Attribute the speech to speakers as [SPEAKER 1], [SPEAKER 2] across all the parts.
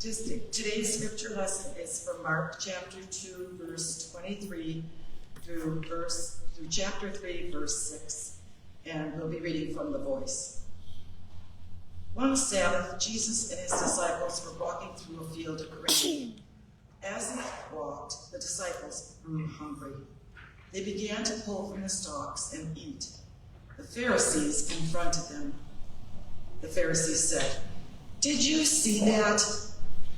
[SPEAKER 1] Today's scripture lesson is from Mark chapter 2, verse 23 through chapter 3, verse 6. And we'll be reading from the Voice. One Sabbath, Jesus and his disciples were walking through a field of grain. As they walked, the disciples grew hungry. They began to pull from the stalks and eat. The Pharisees confronted them. The Pharisees said, "Did you see that?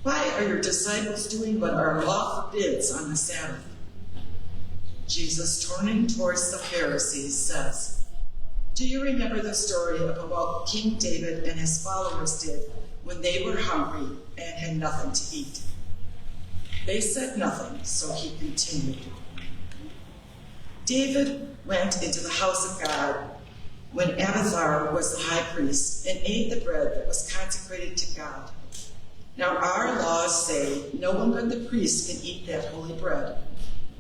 [SPEAKER 1] Why are your disciples doing what our law forbids on the Sabbath?" Jesus, turning towards the Pharisees, says, "Do you remember the story of what King David and his followers did when they were hungry and had nothing to eat?" They said nothing, so he continued. David went into the house of God when Abiathar was the high priest and ate the bread that was consecrated to God. Now our laws say no one but the priest can eat that holy bread.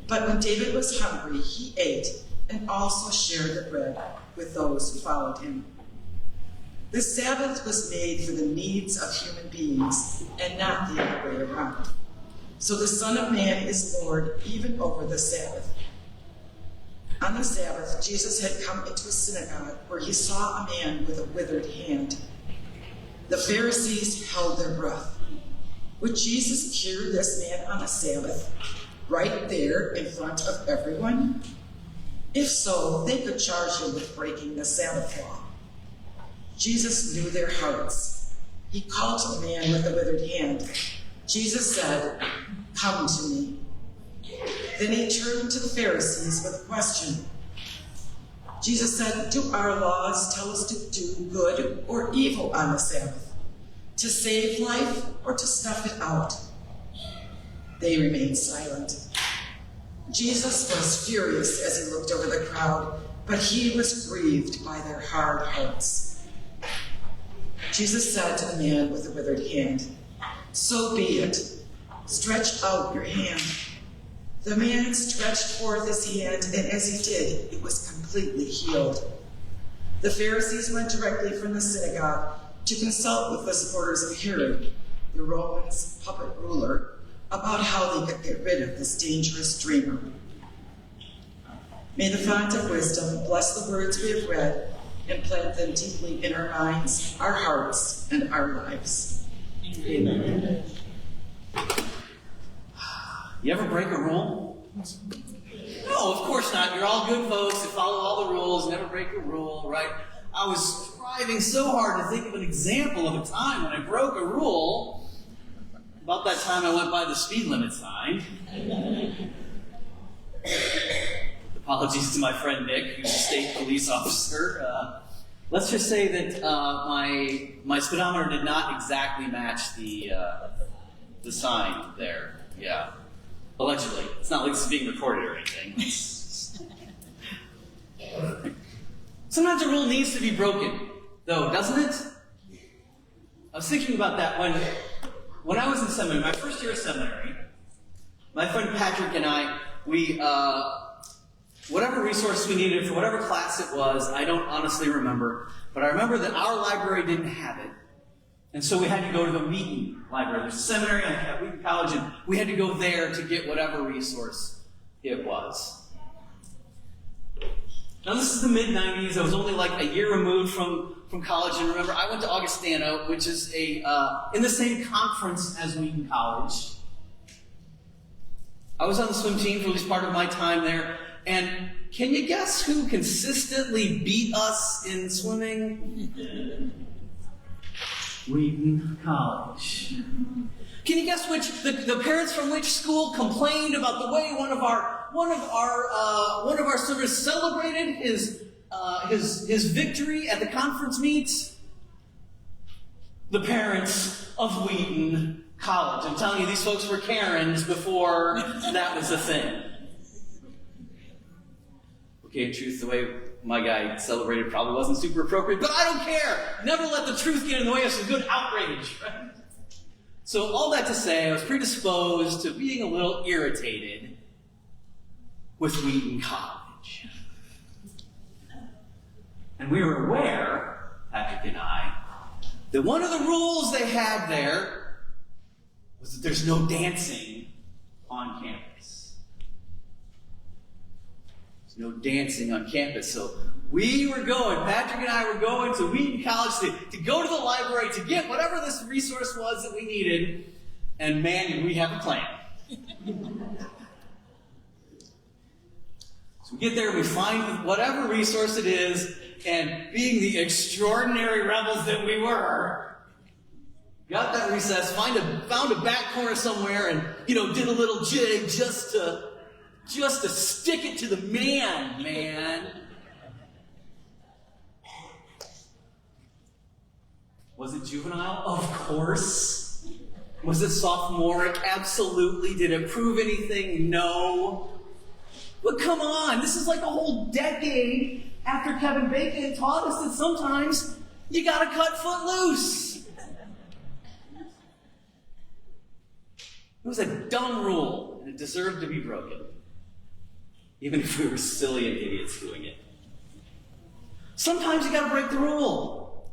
[SPEAKER 1] But when David was hungry, he ate and also shared the bread with those who followed him. The Sabbath was made for the needs of human beings and not the other way around. So the Son of Man is Lord even over the Sabbath. On the Sabbath, Jesus had come into a synagogue where he saw a man with a withered hand. The Pharisees held their breath. Would Jesus cure this man on the Sabbath, right there in front of everyone? If so, they could charge him with breaking the Sabbath law. Jesus knew their hearts. He called to the man with the withered hand. Jesus said, "Come to me." Then he turned to the Pharisees with a question. Jesus said, "Do our laws tell us to do good or evil on the Sabbath? To save life or to snuff it out?" They remained silent. Jesus was furious as he looked over the crowd, but he was grieved by their hard hearts. Jesus said to the man with the withered hand, "So be it. Stretch out your hand." The man stretched forth his hand, and as he did, it was completely healed. The Pharisees went directly from the synagogue to consult with the supporters of Herod, the Romans' puppet ruler, about how they could get rid of this dangerous dreamer. May the font of wisdom bless the words we have read and plant them deeply in our minds, our hearts, and our lives. Amen.
[SPEAKER 2] You ever break a rule? No, of course not. You're all good folks who follow all the rules, never break a rule, right? I was striving so hard to think of an example of a time when I broke a rule. About that time I went by the speed limit sign. Apologies to my friend Nick, who's a state police officer. Let's just say that my speedometer did not exactly match the sign there. Yeah. Allegedly. It's not like this is being recorded or anything. Sometimes a rule needs to be broken, though, doesn't it? I was thinking about that when I was in seminary, my first year of seminary, my friend Patrick and I, we, whatever resources we needed for whatever class it was, I don't honestly remember, but I remember that our library didn't have it. And so we had to go to the Wheaton Library. There's a seminary at Wheaton College, and we had to go there to get whatever resource it was. Now, this is the mid-'90s. I was only like a year removed from college. And remember, I went to Augustana, which is in the same conference as Wheaton College. I was on the swim team for at least part of my time there. And can you guess who consistently beat us in swimming? Wheaton College. Can you guess which the parents from which school complained about the way one of our swimmers celebrated his victory at the conference meets? The parents of Wheaton College. I'm telling you, these folks were Karens before that was a thing. Okay, in truth, the way my guy celebrated probably wasn't super appropriate, but I don't care. Never let the truth get in the way of some good outrage, right? So all that to say, I was predisposed to being a little irritated with Wheaton College. And we were aware, Patrick and I, that one of the rules they had there was that there's no dancing on campus. There's no dancing on campus. So Patrick and I were going to Wheaton College to go to the library to get whatever this resource was that we needed. And man, did we have a plan. So we get there, we find whatever resource it is, and being the extraordinary rebels that we were, got that recess, found a back corner somewhere, and did a little jig just to stick it to the man. Was it juvenile? Of course. Was it sophomoric? Absolutely. Did it prove anything? No. But come on, this is like a whole decade after Kevin Bacon taught us that sometimes you gotta cut foot loose. It was a dumb rule, and it deserved to be broken. Even if we were silly and idiots doing it. Sometimes you gotta break the rule.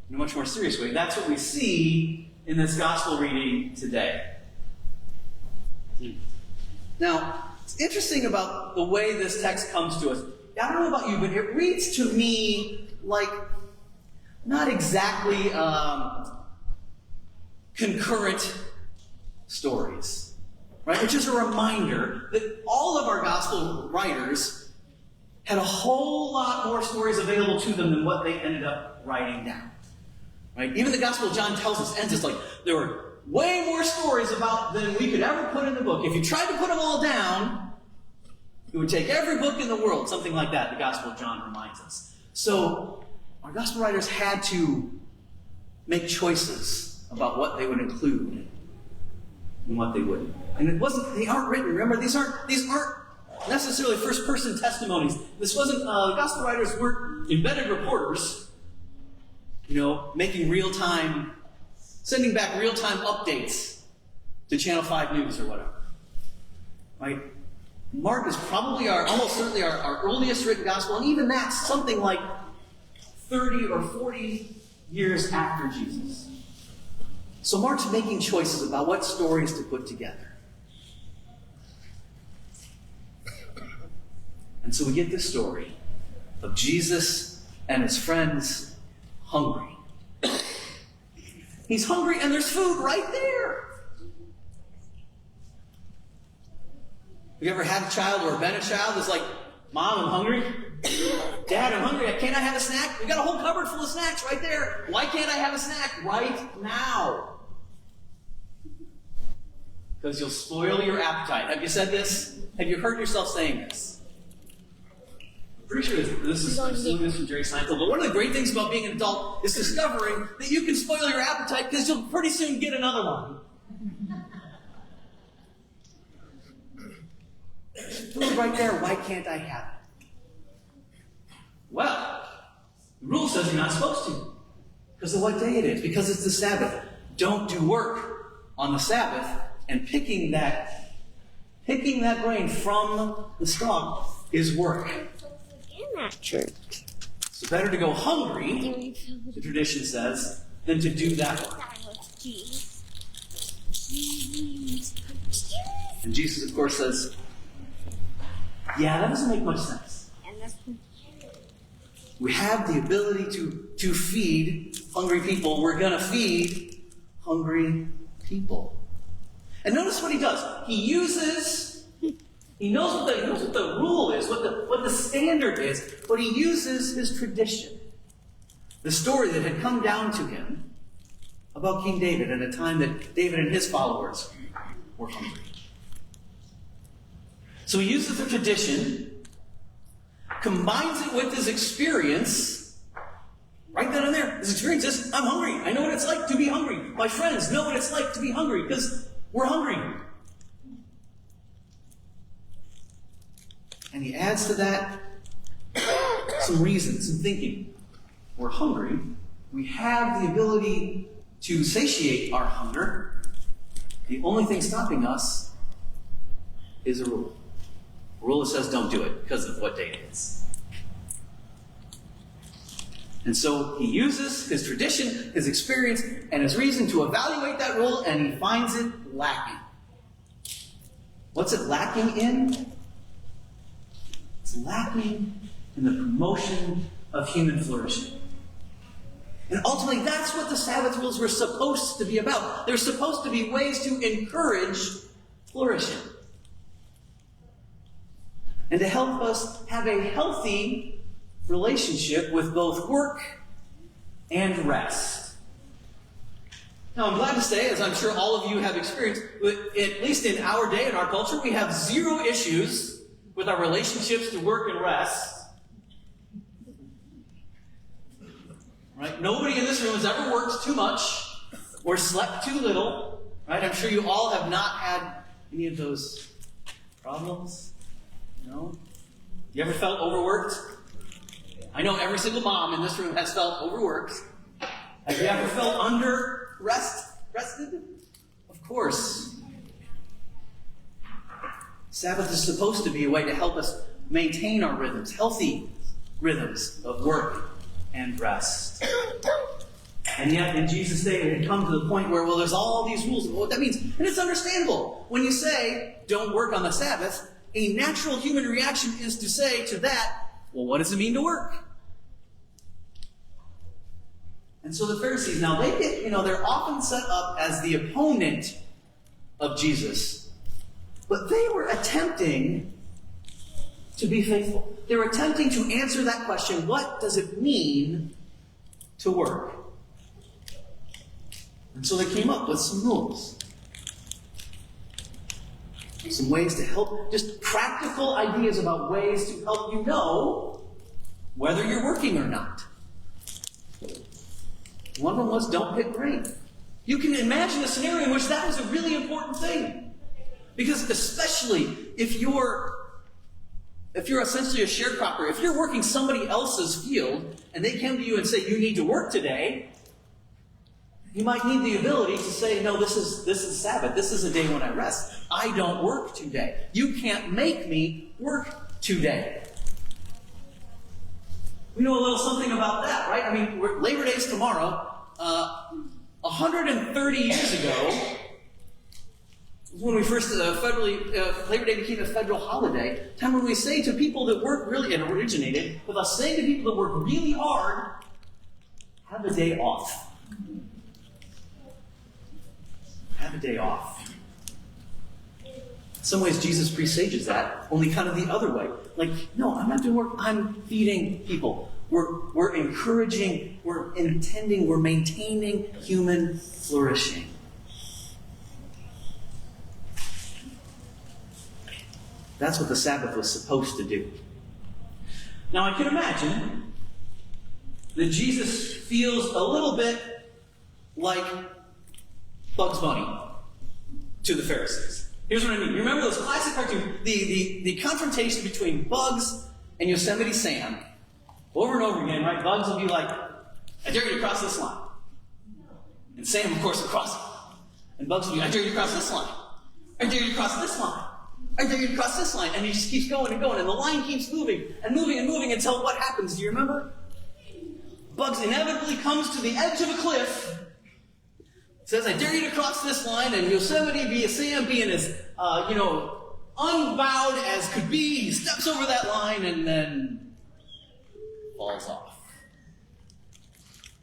[SPEAKER 2] In a much more serious way, that's what we see in this gospel reading today. Now, it's interesting about the way this text comes to us. I don't know about you, but it reads to me like not exactly concurrent stories, right? Which is a reminder that all of our gospel writers had a whole lot more stories available to them than what they ended up writing down, right? Even the Gospel of John tells us, ends us like there were way more stories about than we could ever put in the book. If you tried to put them all down, it would take every book in the world, something like that, the Gospel of John reminds us. So, our gospel writers had to make choices about what they would include and what they wouldn't. And they aren't written, remember, these aren't necessarily first-person testimonies. This wasn't, the gospel writers weren't embedded reporters, sending back real-time updates to Channel 5 News or whatever. Right? Mark is probably almost certainly our earliest written gospel, and even that's something like 30 or 40 years after Jesus. So Mark's making choices about what stories to put together. And so we get this story of Jesus and his friends hungry. He's hungry and there's food right there. Have you ever had a child or been a child that's like, Mom, I'm hungry. Dad, I'm hungry. Can't I have a snack? We got a whole cupboard full of snacks right there. Why can't I have a snack right now? Because you'll spoil your appetite. Have you said this? Have you heard yourself saying this? I'm pretty sure I'm stealing this from Jerry Seinfeld, but one of the great things about being an adult is discovering that you can spoil your appetite because you'll pretty soon get another one. Food right there, why can't I have it? Well, the rule says you're not supposed to. Because of what day it is. Because it's the Sabbath. Don't do work on the Sabbath. And picking that grain from the stalk is work.
[SPEAKER 3] In that church.
[SPEAKER 2] So better to go hungry, the tradition says, than to do that work. And Jesus, of course, says, yeah, that doesn't make much sense. We have the ability to feed hungry people. We're going to feed hungry people. And notice what he does. He knows what the rule is, what the standard is, but he uses his tradition. The story that had come down to him about King David at a time that David and his followers were hungry. So he uses the tradition, combines it with his experience, right then and there. His experience is, I'm hungry. I know what it's like to be hungry. My friends know what it's like to be hungry because we're hungry. And he adds to that some reason, some thinking. We're hungry. We have the ability to satiate our hunger. The only thing stopping us is a rule. A rule that says don't do it because of what day it is. And so he uses his tradition, his experience, and his reason to evaluate that rule, and he finds it lacking. What's it lacking in? It's lacking in the promotion of human flourishing. And ultimately, that's what the Sabbath rules were supposed to be about. They're supposed to be ways to encourage flourishing. And to help us have a healthy relationship with both work and rest. Now, I'm glad to say, as I'm sure all of you have experienced, at least in our day, in our culture, we have zero issues with our relationships to work and rest. Right? Nobody in this room has ever worked too much or slept too little. Right? I'm sure you all have not had any of those problems. No? You ever felt overworked? I know every single mom in this room has felt overworked. Have you ever felt rested? Of course. Sabbath is supposed to be a way to help us maintain our rhythms, healthy rhythms of work and rest. And yet, in Jesus' day, it had come to the point where, well, there's all these rules and what that means. And it's understandable. When you say, don't work on the Sabbath, a natural human reaction is to say to that, well, what does it mean to work? And so the Pharisees, now they get, they're often set up as the opponent of Jesus, but they were attempting to be faithful. They were attempting to answer that question, what does it mean to work? And so they came up with some rules. Some ways to help, just practical ideas about ways to help you know whether you're working or not. One of them was don't pick grain. You can imagine a scenario in which that was a really important thing. Because especially if you're essentially a sharecropper, if you're working somebody else's field and they come to you and say you need to work today, you might need the ability to say, no, this is Sabbath. This is a day when I rest. I don't work today. You can't make me work today. We know a little something about that, right? I mean, Labor Day's tomorrow. 130 years ago, when we first Labor Day became a federal holiday, time when we say to people that work really, it originated with us saying to people that work really hard, have a day off. Have a day off. In some ways, Jesus presages that, only kind of the other way. Like, no, I'm not doing work. I'm feeding people. We're encouraging, we're intending, we're maintaining human flourishing. That's what the Sabbath was supposed to do. Now, I can imagine that Jesus feels a little bit like Bugs Bunny to the Pharisees. Here's what I mean. You remember those classic cartoons? The confrontation between Bugs and Yosemite Sam. Over and over again, right? Bugs will be like, I dare you to cross this line. And Sam, of course, will cross it. And Bugs will be, I dare you to cross this line. I dare you to cross this line. I dare you to cross this line. And he just keeps going and going. And the line keeps moving and moving and moving until what happens? Do you remember? Bugs inevitably comes to the edge of a cliff. Says, I dare you to cross this line, and Yosemite, Sam being as, unbowed as could be, he steps over that line and then falls off.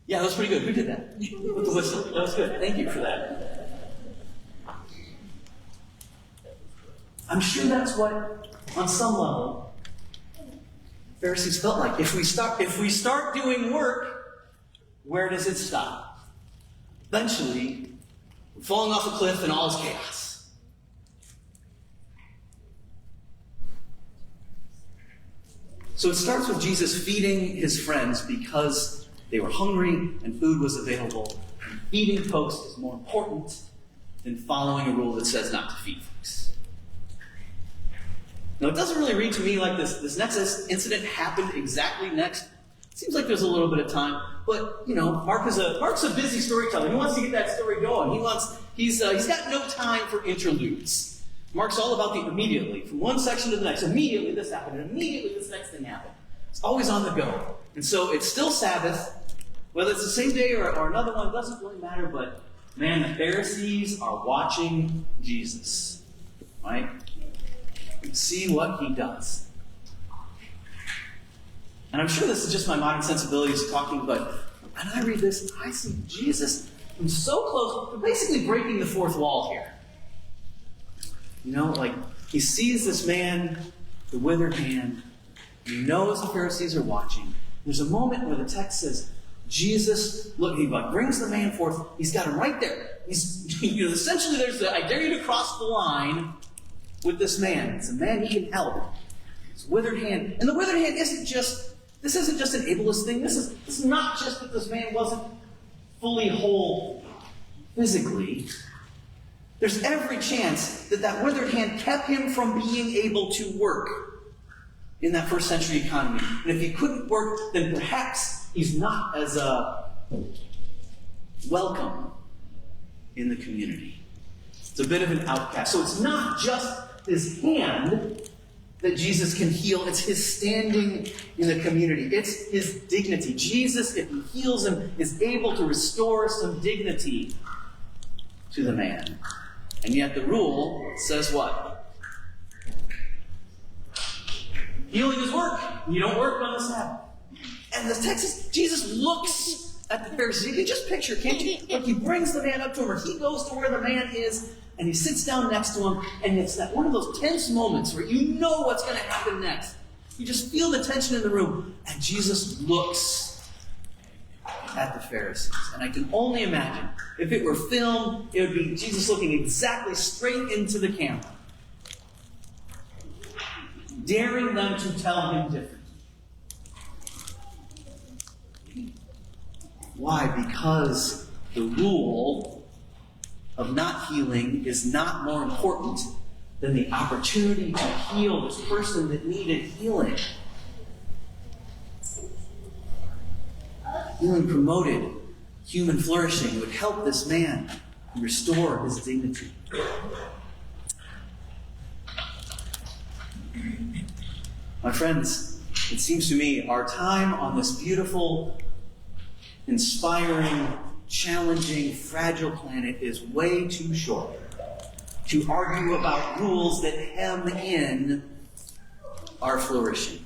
[SPEAKER 2] Yeah, that was pretty good. Who did that? With the whistle. That was good. Thank you for that. I'm sure that's what, on some level, Pharisees felt like. If we start doing work, where does it stop? Eventually, we're falling off a cliff and all is chaos. So it starts with Jesus feeding his friends because they were hungry and food was available. And feeding folks is more important than following a rule that says not to feed folks. Now, it doesn't really read to me like this next incident happened exactly next. It seems like there's a little bit of time, but Mark's a busy storyteller. He wants to get that story going. He's got no time for interludes. Mark's all about the immediately, from one section to the next. Immediately this happened, and immediately this next thing happened. It's always on the go. And so it's still Sabbath. Whether it's the same day or another one, doesn't really matter. But, man, the Pharisees are watching Jesus. Right? See what he does. And I'm sure this is just my modern sensibilities talking, but when I read this, I see Jesus who's so close, to basically breaking the fourth wall here. You know, like, he sees this man, the withered hand. He knows the Pharisees are watching. There's a moment where the text says, Jesus, look, he brings the man forth. He's got him right there. He's, essentially, there's the, I dare you to cross the line with this man. It's a man he can help. It's withered hand. And the withered hand isn't just an ableist thing. This is not just that this man wasn't fully whole physically. There's every chance that withered hand kept him from being able to work in that first century economy. And if he couldn't work, then perhaps he's not as welcome in the community. It's a bit of an outcast. So it's not just his hand that Jesus can heal. It's his standing in the community. It's his dignity. Jesus, if he heals him, is able to restore some dignity to the man. And yet the rule says what? Healing is work. You don't work on the Sabbath. And the text is, Jesus looks at the Pharisees. You can just picture, can't you? Like he brings the man up to him, or he goes to where the man is, and he sits down next to him, and it's that one of those tense moments where you know what's going to happen next. You just feel the tension in the room, and Jesus looks at the Pharisees. And I can only imagine, if it were film, it would be Jesus looking exactly straight into the camera, daring them to tell him different. Why? Because the rule of not healing is not more important than the opportunity to heal this person that needed healing. Healing promoted human flourishing. It would help this man restore his dignity. My friends, it seems to me our time on this beautiful, inspiring, challenging, fragile planet is way too short to argue about rules that hem in our flourishing.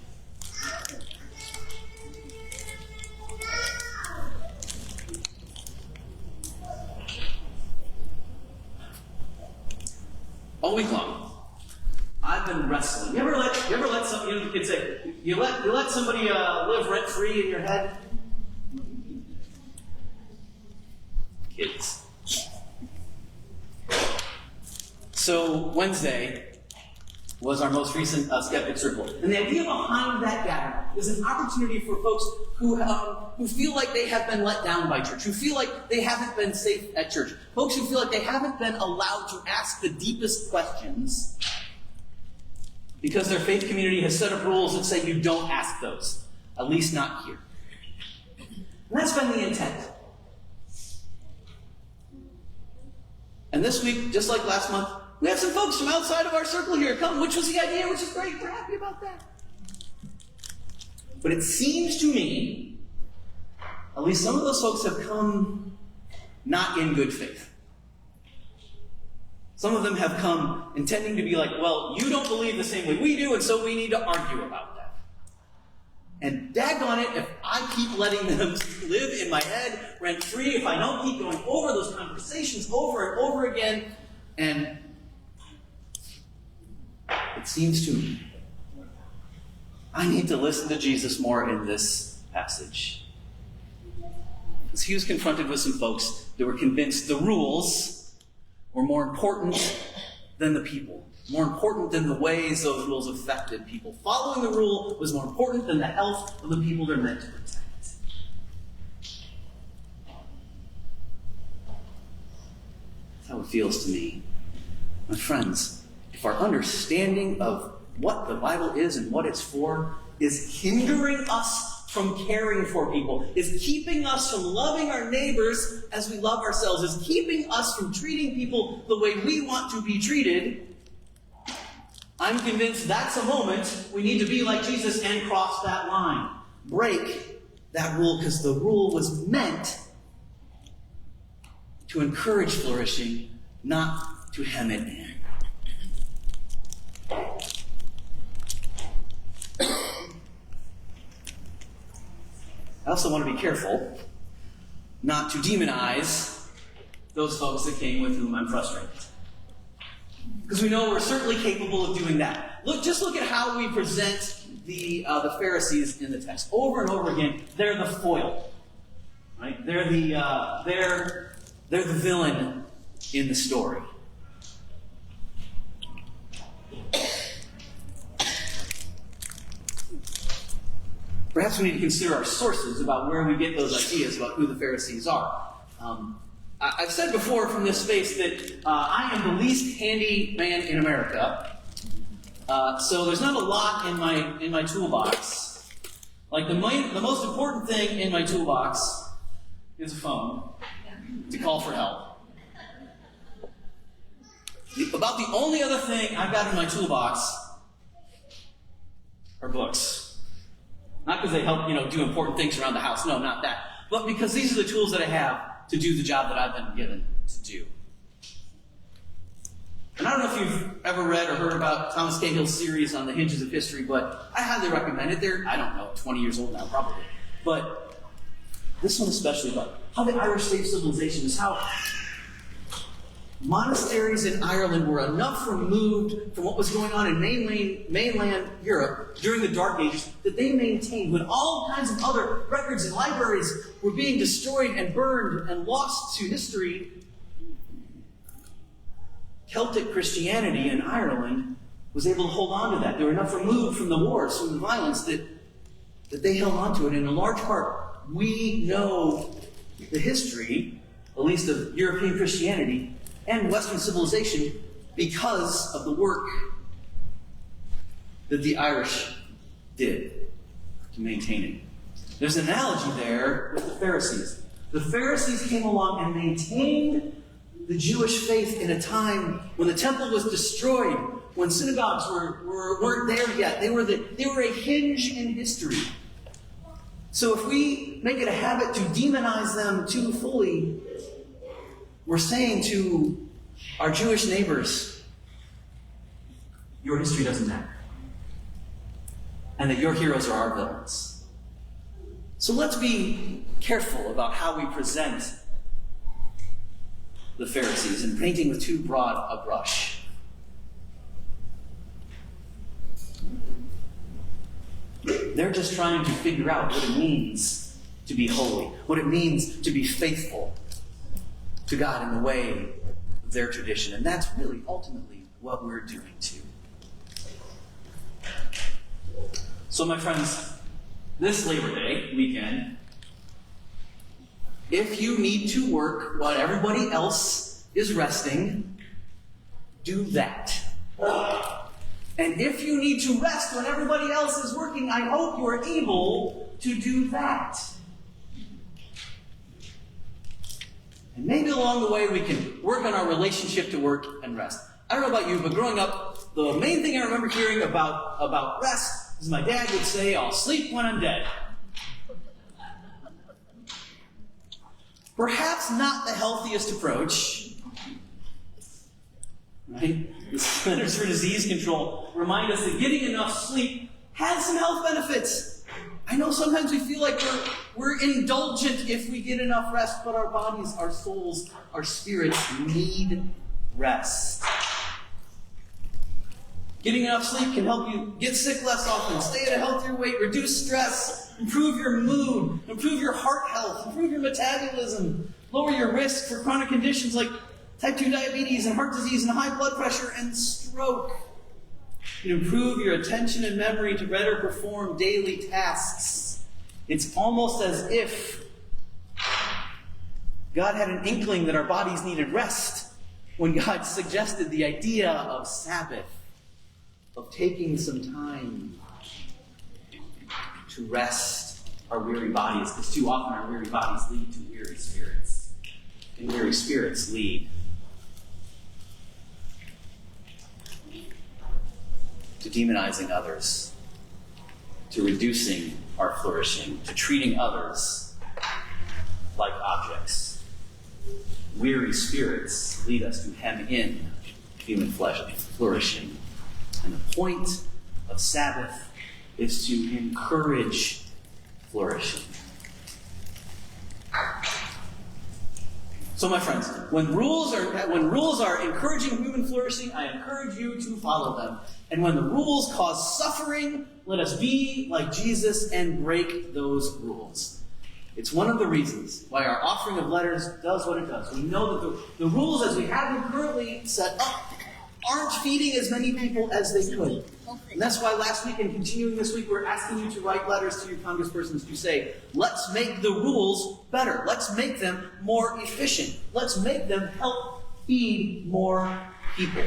[SPEAKER 2] All week long, I've been wrestling. You ever let some, the kids say, you let somebody live rent free in your head? Kids. So Wednesday was our most recent Skeptic Circle. And the idea behind that gathering is an opportunity for folks who feel like they have been let down by church, who feel like they haven't been safe at church, folks who feel like they haven't been allowed to ask the deepest questions because their faith community has set up rules that say you don't ask those, at least not here. And that's been the intent. And this week, just like last month, we have some folks from outside of our circle here come, which was the idea, which is great. We're happy about that. But it seems to me, at least some of those folks have come not in good faith. Some of them have come intending to be like, well, you don't believe the same way we do, and so we need to argue about that. And daggone it, if I keep letting them live in my head rent-free, if I don't keep going over those conversations over and over again, and it seems to me I need to listen to Jesus more in this passage. Because he was confronted with some folks that were convinced the rules were more important than the people, more important than the ways those rules affected people. Following the rule was more important than the health of the people they're meant to protect. That's how it feels to me. My friends, if our understanding of what the Bible is and what it's for is hindering us from caring for people, is keeping us from loving our neighbors as we love ourselves, is keeping us from treating people the way we want to be treated, I'm convinced that's a moment we need to be like Jesus and cross that line. Break that rule, because the rule was meant to encourage flourishing, not to hem it in. I also want to be careful not to demonize those folks that came with whom I'm frustrated. Because we know we're certainly capable of doing that. Just look at how we present the Pharisees in the text. Over and over again, they're the foil. Right? They're the villain in the story. Perhaps we need to consider our sources about where we get those ideas about who the Pharisees are. I've said before from this space that I am the least handy man in America, so there's not a lot in my toolbox. Like the most important thing in my toolbox is a phone to call for help. About the only other thing I've got in my toolbox are books. Not because they help, do important things around the house. No, not that. But because these are the tools that I have to do the job that I've been given to do. And I don't know if you've ever read or heard about Thomas Cahill's series on the hinges of history, but I highly recommend it. They're, 20 years old now, probably. But this one especially about how the Irish saved civilization is how monasteries in Ireland were enough removed from what was going on in mainland Europe during the Dark Ages that they maintained, when all kinds of other records and libraries were being destroyed and burned and lost to history. Celtic Christianity in Ireland was able to hold on to that. They were enough removed from the wars, from the violence, that they held on to it. And in large part, we know the history, at least of European Christianity, and Western civilization because of the work that the Irish did to maintain it. There's an analogy there with the Pharisees. The Pharisees came along and maintained the Jewish faith in a time when the temple was destroyed, when synagogues weren't there yet. They were a hinge in history. So if we make it a habit to demonize them too fully, we're saying to our Jewish neighbors, your history doesn't matter. And that your heroes are our villains. So let's be careful about how we present the Pharisees and painting with too broad a brush. They're just trying to figure out what it means to be holy, what it means to be faithful to God in the way of their tradition. And that's really ultimately what we're doing too. So my friends, this Labor Day weekend, if you need to work while everybody else is resting, do that. And if you need to rest when everybody else is working, I hope you are able to do that. And maybe along the way we can work on our relationship to work and rest. I don't know about you, but growing up, the main thing I remember hearing about rest is my dad would say, "I'll sleep when I'm dead." Perhaps not the healthiest approach. Right? The Centers for Disease Control remind us that getting enough sleep has some health benefits. I know sometimes we feel like we're indulgent if we get enough rest, but our bodies, our souls, our spirits need rest. Getting enough sleep can help you get sick less often, stay at a healthier weight, reduce stress, improve your mood, improve your heart health, improve your metabolism, lower your risk for chronic conditions like type 2 diabetes and heart disease and high blood pressure and stroke. You improve your attention and memory to better perform daily tasks. It's almost as if God had an inkling that our bodies needed rest when God suggested the idea of Sabbath, of taking some time to rest our weary bodies, because too often our weary bodies lead to weary spirits, and weary spirits lead to demonizing others, to reducing our flourishing, to treating others like objects. Weary spirits lead us to hem in human flesh flourishing. And the point of Sabbath is to encourage flourishing. So, my friends, when rules are encouraging human flourishing, I encourage you to follow them. And when the rules cause suffering, let us be like Jesus and break those rules. It's one of the reasons why our offering of letters does what it does. We know that the rules as we have them currently set up aren't feeding as many people as they could. And that's why last week and continuing this week, we're asking you to write letters to your congresspersons to say, let's make the rules better. Let's make them more efficient. Let's make them help feed more people.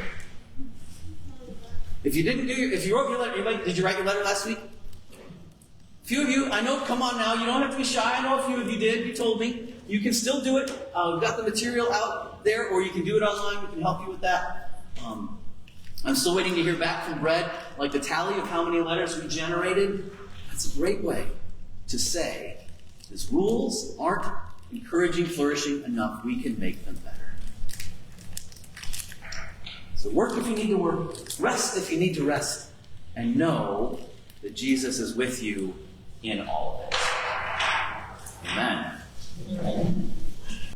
[SPEAKER 2] If you wrote your letter, did you write your letter last week? A few of you, I know, come on now, you don't have to be shy. I know a few of you did, you told me. You can still do it. We've got the material out there, or you can do it online. We can help you with that. I'm still waiting to hear back from Brett, like the tally of how many letters we generated. That's a great way to say, these rules aren't encouraging flourishing enough. We can make them better. So work if you need to work. Rest if you need to rest. And know that Jesus is with you in all of it. Amen.